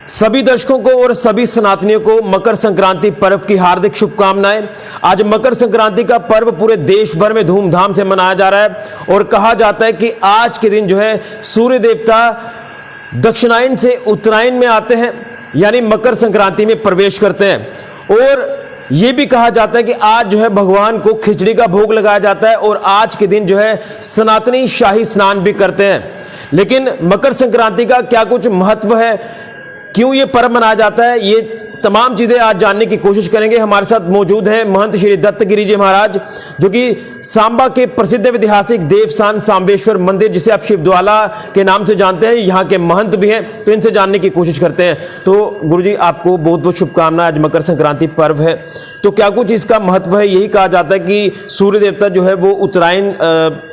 सभी दर्शकों को और सभी सनातनियों को मकर संक्रांति पर्व की हार्दिक शुभकामनाएं। आज मकर संक्रांति का पर्व पूरे देश भर में धूमधाम से मनाया जा रहा है और कहा जाता है कि आज के दिन जो है सूर्य देवता दक्षिणायन से उत्तरायण में आते हैं, यानी मकर संक्रांति में प्रवेश करते हैं। और यह भी कहा जाता है कि आज जो है भगवान को खिचड़ी का भोग लगाया जाता है और आज के दिन जो है सनातनी शाही स्नान भी करते हैं। लेकिन मकर संक्रांति का क्या कुछ महत्व है, क्यों ये पर्व मनाया जाता है, ये तमाम चीजें आज जानने की कोशिश करेंगे। हमारे साथ मौजूद हैं महंत श्री दत्तगिरी जी महाराज, जो कि सांबा के प्रसिद्ध ऐतिहासिक देवस्थान सांबेश्वर मंदिर, जिसे आप शिवद्वाला के नाम से जानते हैं, यहाँ के महंत भी हैं। तो इनसे जानने की कोशिश करते हैं। तो गुरुजी, आपको बहुत बहुत शुभकामनाएं। आज मकर संक्रांति पर्व है, तो क्या कुछ इसका महत्व है? यही कहा जाता है कि सूर्य देवता जो है वो उत्तरायण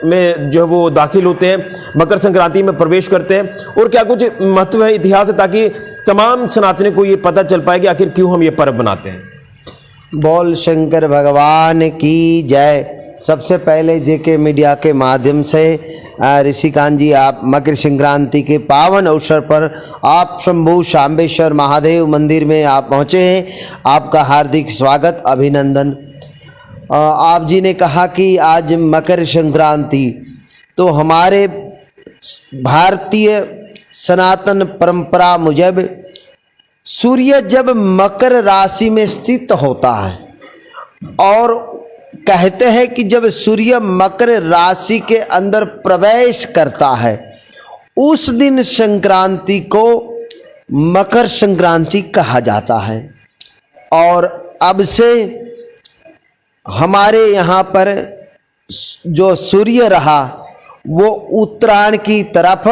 में जो है वो दाखिल होते हैं, मकर संक्रांति में प्रवेश करते हैं। और क्या कुछ महत्व है, इतिहास है, ताकि तमाम सनातनियों को ये पता चल पाए कि आखिर क्यों हम ये पर्व बनाते हैं। बोल शंकर भगवान की जय। सबसे पहले जेके मीडिया के माध्यम से ऋषिकांत जी, आप मकर संक्रांति के पावन अवसर पर आप शंभू सांबेश्वर महादेव मंदिर में आप पहुँचे हैं, आपका हार्दिक स्वागत, अभिनंदन। आप जी ने कहा कि आज मकर संक्रांति, तो हमारे भारतीय सनातन परंपरा मुजब सूर्य जब मकर राशि में स्थित होता है और कहते हैं कि जब सूर्य मकर राशि के अंदर प्रवेश करता है, उस दिन संक्रांति को मकर संक्रांति कहा जाता है। और अब से हमारे यहाँ पर जो सूर्य रहा वो उत्तरायण की तरफ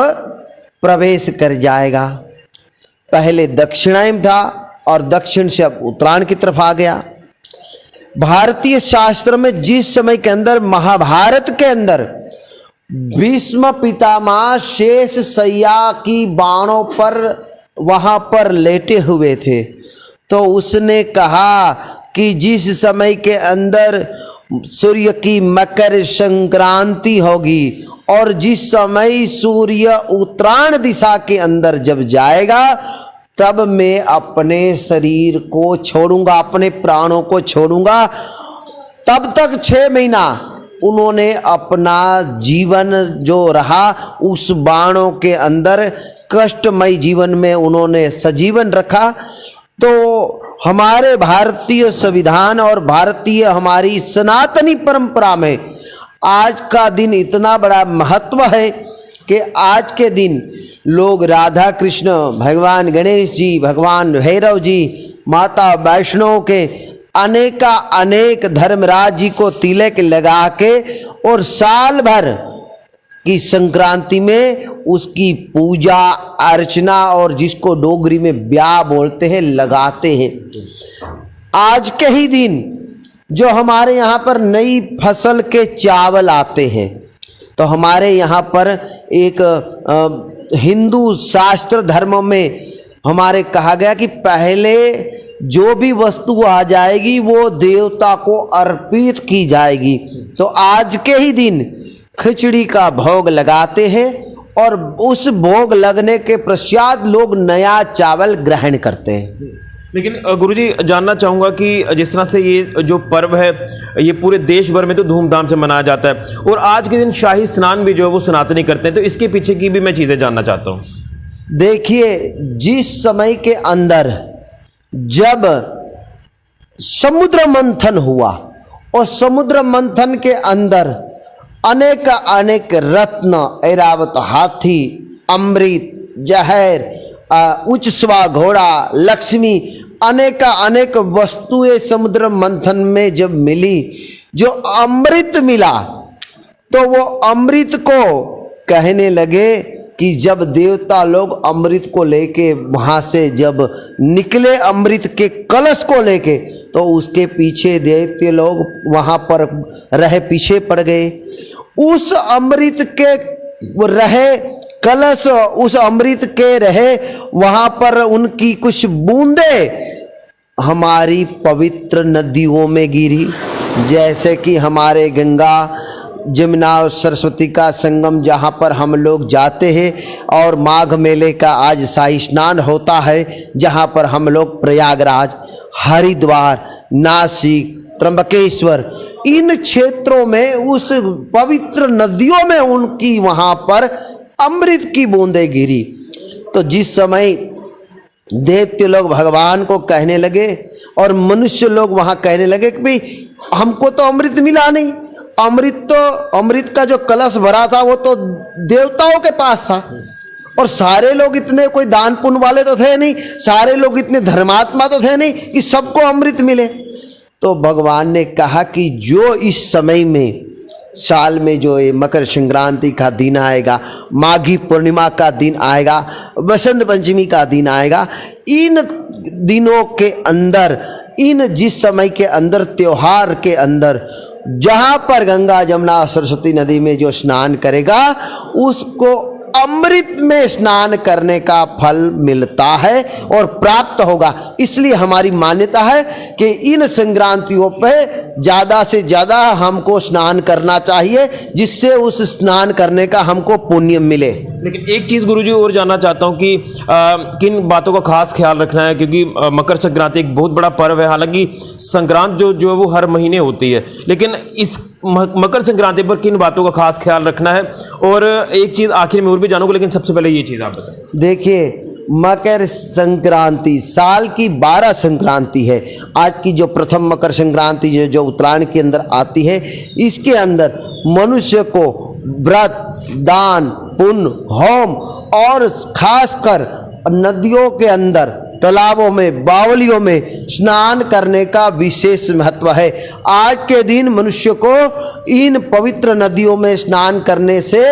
प्रवेश कर जाएगा। पहले दक्षिणायन था और दक्षिण से अब उत्तरायण की तरफ आ गया। भारतीय शास्त्र में जिस समय के अंदर महाभारत के अंदर भीष्म पितामह शेष शैया की बाणों पर वहां पर लेटे हुए थे, तो उसने कहा कि जिस समय के अंदर सूर्य की मकर संक्रांति होगी और जिस समय सूर्य उत्तरायण दिशा के अंदर जब जाएगा, तब मैं अपने शरीर को छोड़ूंगा, अपने प्राणों को छोड़ूंगा। तब तक 6 महीना उन्होंने अपना जीवन जो रहा उस बाणों के अंदर कष्टमय जीवन में उन्होंने सजीवन रखा। तो हमारे भारतीय संविधान और भारतीय हमारी सनातनी परंपरा में आज का दिन इतना बड़ा महत्व है कि आज के दिन लोग राधा कृष्ण, भगवान गणेश जी, भगवान भैरव जी, माता वैष्णो के अनेक धर्मराज जी को तिलक लगा के और साल भर की संक्रांति में उसकी पूजा अर्चना और जिसको डोगरी में ब्याह बोलते हैं लगाते हैं। आज के ही दिन जो हमारे यहाँ पर नई फसल के चावल आते हैं, तो हमारे यहाँ पर एक हिंदू शास्त्र धर्म में हमारे कहा गया कि पहले जो भी वस्तु आ जाएगी वो देवता को अर्पित की जाएगी। तो आज के ही दिन खिचड़ी का भोग लगाते हैं और उस भोग लगने के पश्चात लोग नया चावल ग्रहण करते हैं। लेकिन गुरुजी, जानना चाहूंगा कि जिस तरह से ये जो पर्व है ये पूरे देश भर में तो धूमधाम से मनाया जाता है और आज के दिन शाही स्नान भी जो है वो सनातनी करते हैं, तो इसके पीछे की भी मैं चीजें जानना चाहता हूँ। देखिए, जिस समय के अंदर जब समुद्र मंथन हुआ और समुद्र मंथन के अंदर अनेक रत्न, ऐरावत हाथी, अमृत, जहर, उच्चस्वा घोड़ा, लक्ष्मी, अनेक वस्तुएं समुद्र मंथन में जब मिली, जो अमृत मिला, तो वो अमृत को कहने लगे कि जब देवता लोग अमृत को लेके वहां से जब निकले, अमृत के कलश को लेके, तो उसके पीछे दैत्य लोग वहां पर रहे पीछे पड़ गए। उस अमृत के रहे कलश, उस अमृत के रहे वहां पर उनकी कुछ बूंदे हमारी पवित्र नदियों में गिरी, जैसे कि हमारे गंगा जमुना और सरस्वती का संगम जहाँ पर हम लोग जाते हैं, और माघ मेले का आज शाही स्नान होता है, जहाँ पर हम लोग प्रयागराज, हरिद्वार, नासिक, त्र्यंबकेश्वर इन क्षेत्रों में उस पवित्र नदियों में उनकी वहाँ पर अमृत की बूंदें गिरी। तो जिस समय दैत्य लोग भगवान को कहने लगे और मनुष्य लोग वहाँ कहने लगे कि भाई हमको तो अमृत मिला नहीं, अमृत का जो कलश भरा था वो तो देवताओं के पास था, और सारे लोग इतने कोई दान पुण्य वाले तो थे नहीं, सारे लोग इतने धर्मात्मा तो थे नहीं कि सबको अमृत मिले। तो भगवान ने कहा कि जो इस समय में साल में जो ये मकर संक्रांति का दिन आएगा, माघी पूर्णिमा का दिन आएगा, बसंत पंचमी का दिन आएगा, इन दिनों के अंदर, इन जिस समय के अंदर, त्योहार के अंदर जहाँ पर गंगा जमुना सरस्वती नदी में जो स्नान करेगा उसको अमृत में स्नान करने का फल मिलता है और प्राप्त होगा। इसलिए हमारी मान्यता है कि इन संक्रांतियों पे ज़्यादा से ज़्यादा हमको स्नान करना चाहिए, जिससे उस स्नान करने का हमको पुण्य मिले। लेकिन एक चीज़ गुरुजी और जानना चाहता हूँ कि किन बातों का खास ख्याल रखना है, क्योंकि मकर संक्रांति एक बहुत बड़ा पर्व है। हालांकि संक्रांत जो है वो हर महीने होती है, लेकिन इस मकर संक्रांति पर किन बातों का खास ख्याल रखना है? और एक चीज़ आखिर में और भी जानूंगा, लेकिन सबसे पहले ये चीज़ आप बताएं। देखिए, मकर संक्रांति साल की 12 संक्रांति है। आज की जो प्रथम मकर संक्रांति जो उत्तरायण के अंदर आती है, इसके अंदर मनुष्य को व्रत, दान, पुण्य, होम और खासकर नदियों के अंदर, तालाबों में, बावलियों में स्नान करने का विशेष महत्व है। आज के दिन मनुष्य को इन पवित्र नदियों में स्नान करने से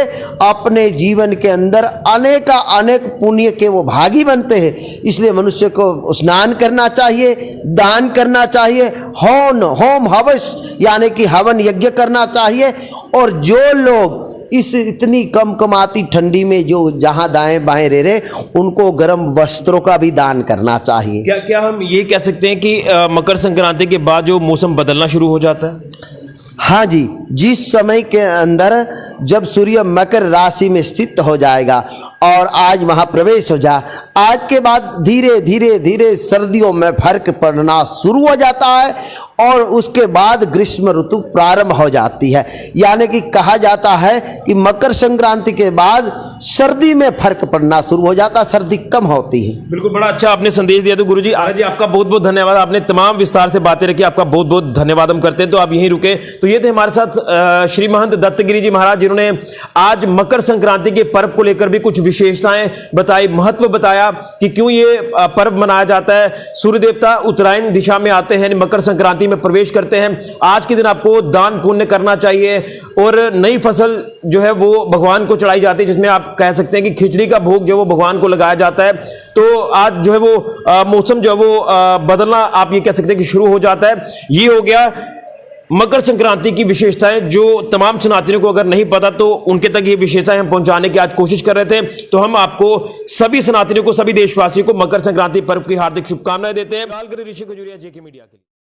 अपने जीवन के अंदर अनेक पुण्य के वो भागी बनते हैं। इसलिए मनुष्य को स्नान करना चाहिए, दान करना चाहिए, होम हवस यानी कि हवन यज्ञ करना चाहिए। और जो लोग इस इतनी कमकमाती ठंडी में जो जहाँ दाएं बाएं रह रहे, उनको गर्म वस्त्रों का भी दान करना चाहिए। क्या हम ये कह सकते हैं कि मकर संक्रांति के बाद जो मौसम बदलना शुरू हो जाता है? हाँ जी, जिस समय के अंदर जब सूर्य मकर राशि में स्थित हो जाएगा और आज महाप्रवेश हो जाए, आज के बाद धीरे धीरे सर्दियों में फर्क पड़ना शुरू हो जाता है और उसके बाद ग्रीष्म ऋतु प्रारंभ हो जाती है। यानी कि कहा जाता है कि मकर संक्रांति के बाद सर्दी में फर्क पड़ना शुरू हो जाता, सर्दी कम होती है। बिल्कुल, बड़ा अच्छा आपने संदेश दिया। तो गुरुजी जी आपका बहुत बहुत धन्यवाद, आपने तमाम विस्तार से बातें रखी, आपका बहुत बहुत धन्यवाद हम करते हैं। तो आप यहीं रुके। तो ये थे हमारे साथ श्री महंत दत्तगिरी जी महाराज, जिन्होंने आज मकर संक्रांति के पर्व को लेकर भी कुछ विशेषताएं बताई, महत्व बताया कि क्यों ये पर्व मनाया जाता है। सूर्य देवता उत्तरायण दिशा में आते हैं, मकर संक्रांति में प्रवेश करते हैं। आज के दिन आपको दान पुण्य करना चाहिए और नई फसल जो है वो भगवान को चढ़ाई जाती है, जिसमें आप कह सकते हैं कि खिचड़ी का भोग जो वो भगवान को लगाया जाता है। तो आज जो है वो मौसम जो है वो बदलना आप ये कह सकते हैं कि शुरू हो जाता है। ये हो गया मकर संक्रांति की विशेषताएं, जो तमाम सनातनियों को अगर नहीं पता तो उनके तक ये विशेषताएं हम पहुंचाने की आज कोशिश कर रहे थे। तो हम आपको सभी सनातनियों को, सभी देशवासियों को मकर संक्रांति पर्व की हार्दिक शुभकामनाएं देते हैं। ऋषि खजूरिया, जेके मीडिया के लिए।